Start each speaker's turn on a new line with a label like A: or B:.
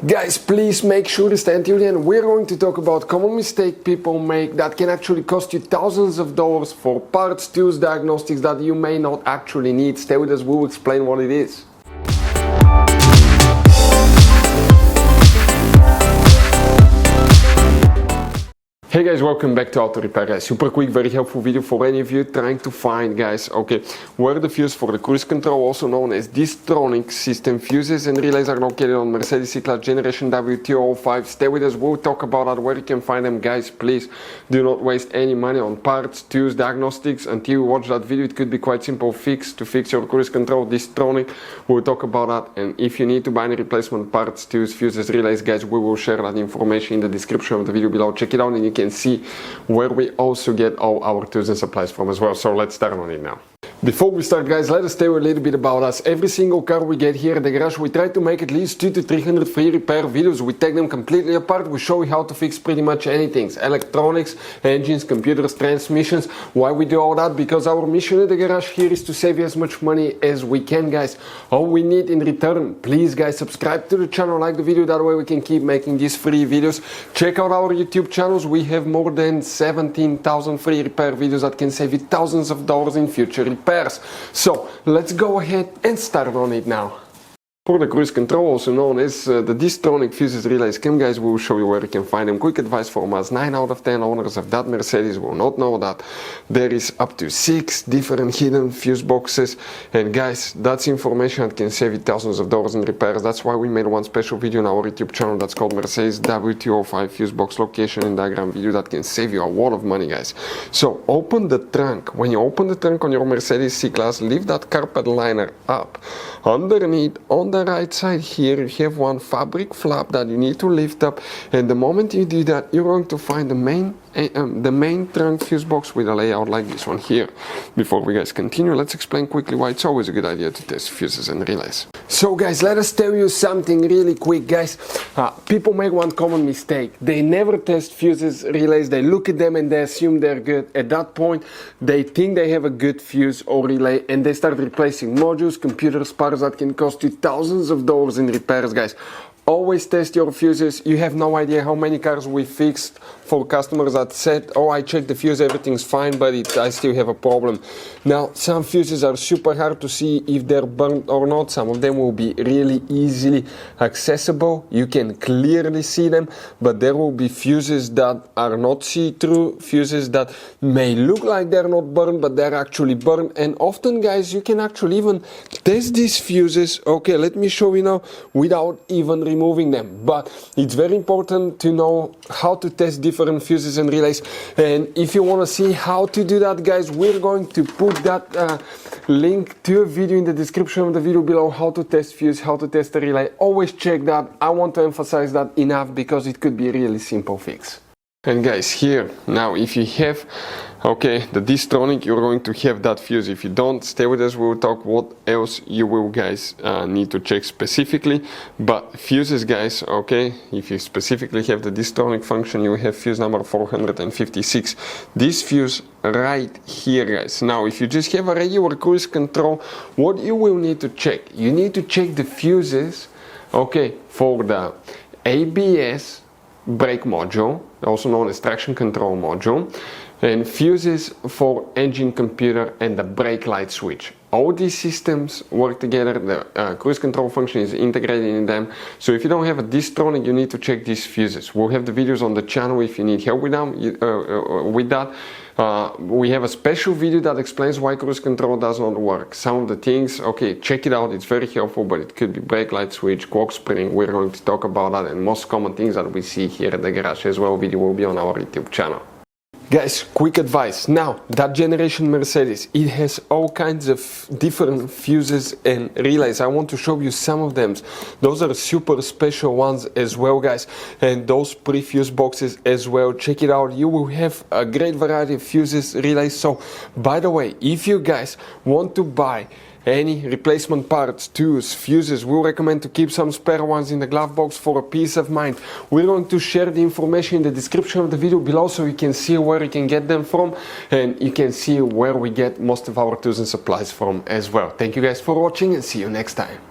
A: Guys, please make sure to stay until the end. We're going to talk about common mistake people make that can actually cost you thousands of dollars for parts, tools, diagnostics that you may not actually need. Stay with us, we'll explain what it is. Hey guys, welcome back to Auto Repair guys. Super quick, very helpful video for any of you trying to find, guys, where the fuse for the cruise control, also known as Distronic system fuses and relays, are located on Mercedes C-Class Generation W205. Stay with us, we'll talk about that, where you can find them. Guys, please do not waste any money on parts, tools, diagnostics until you watch that video. It could be quite simple fix to fix your cruise control. Distronic, we'll talk about that. And if you need to buy any replacement parts, tools, fuses, relays, guys, we will share that information in the description of the video below. Check it out and you can see where we also get all our tools and supplies from as well. So let's start on it now. Before we start, guys, let us tell you a little bit about us. Every single car we get here at the garage, we try to make at least 200 to 300 free repair videos. We take them completely apart. We show you how to fix pretty much anything. Electronics, engines, computers, transmissions. Why we do all that? Because our mission at the garage here is to save you as much money as we can, guys. All we need in return, please, guys, subscribe to the channel, like the video. That way we can keep making these free videos. Check out our YouTube channels. We have more than 17,000 free repair videos that can save you thousands of dollars in future repairs. So let's go ahead and start on it now. For the cruise control, also known as the Distronic fuses relays cam, guys, we will show you where you can find them. Quick advice from us: 9 out of 10 owners of that Mercedes will not know that there is up to 6 different hidden fuse boxes, and guys, that's information that can save you thousands of dollars in repairs. That's why we made one special video on our YouTube channel that's called Mercedes W205 fuse box location and diagram video that can save you a lot of money, guys. So open the trunk. When you open the trunk on your Mercedes C-Class, leave that carpet liner up. Underneath, on the right side here, you have one fabric flap that you need to lift up, and the moment you do that, you're going to find the main trunk fuse box with a layout like this one here. Before we guys continue, let's explain quickly why it's always a good idea to test fuses and relays. So guys, let us tell you something really quick, guys. People make one common mistake. They never test fuses, relays. They look at them and they assume they're good. At that point, they think they have a good fuse or relay, and they start replacing modules, computers, parts that can cost you thousands of dollars in repairs, guys. Always test your fuses. You have no idea how many cars we fixed for customers that said, oh, I checked the fuse, everything's fine, but I still have a problem. Now, some fuses are super hard to see if they're burnt or not. Some of them will be really easily accessible. You can clearly see them, but there will be fuses that are not see-through, fuses that may look like they're not burned, but they're actually burned. And often, guys, you can actually even test these fuses. Okay, let me show you now without even removing them. But it's very important to know how to test different fuses and relays, and if you want to see how to do that, guys, we're going to put that link to a video in the description of the video below, how to test fuse, how to test a relay. Always check that. I want to emphasize that enough because it could be a really simple fix. And guys, here now, if you have the Distronic, you're going to have that fuse. If you don't, stay with us, we'll talk what else you will, guys, need to check specifically. But fuses, guys, if you specifically have the Distronic function, you have fuse number 456. This fuse right here, guys. Now, if you just have a regular cruise control, what you will need to check, you need to check the fuses, for the ABS brake module, also known as traction control module, and fuses for engine, computer, and the brake light switch. All these systems work together. The cruise control function is integrated in them. So if you don't have a Distronic, you need to check these fuses. We'll have the videos on the channel if you need help with them, with that. We have a special video that explains why cruise control does not work. Some of the things, check it out, it's very helpful, but it could be brake light switch, cork spring. We're going to talk about that, and most common things that we see here at the garage as well. Video will be on our YouTube channel. Guys, quick advice. Now, that generation Mercedes, it has all kinds of different fuses and relays. I want to show you some of them. Those are super special ones as well, guys. And those pre-fuse boxes as well. Check it out. You will have a great variety of fuses, relays. So, by the way, if you guys want to buy any replacement parts, tools, fuses, we'll recommend to keep some spare ones in the glove box for a peace of mind. We're going to share the information in the description of the video below so you can see where you can get them from, and you can see where we get most of our tools and supplies from as well. Thank you guys for watching, and see you next time.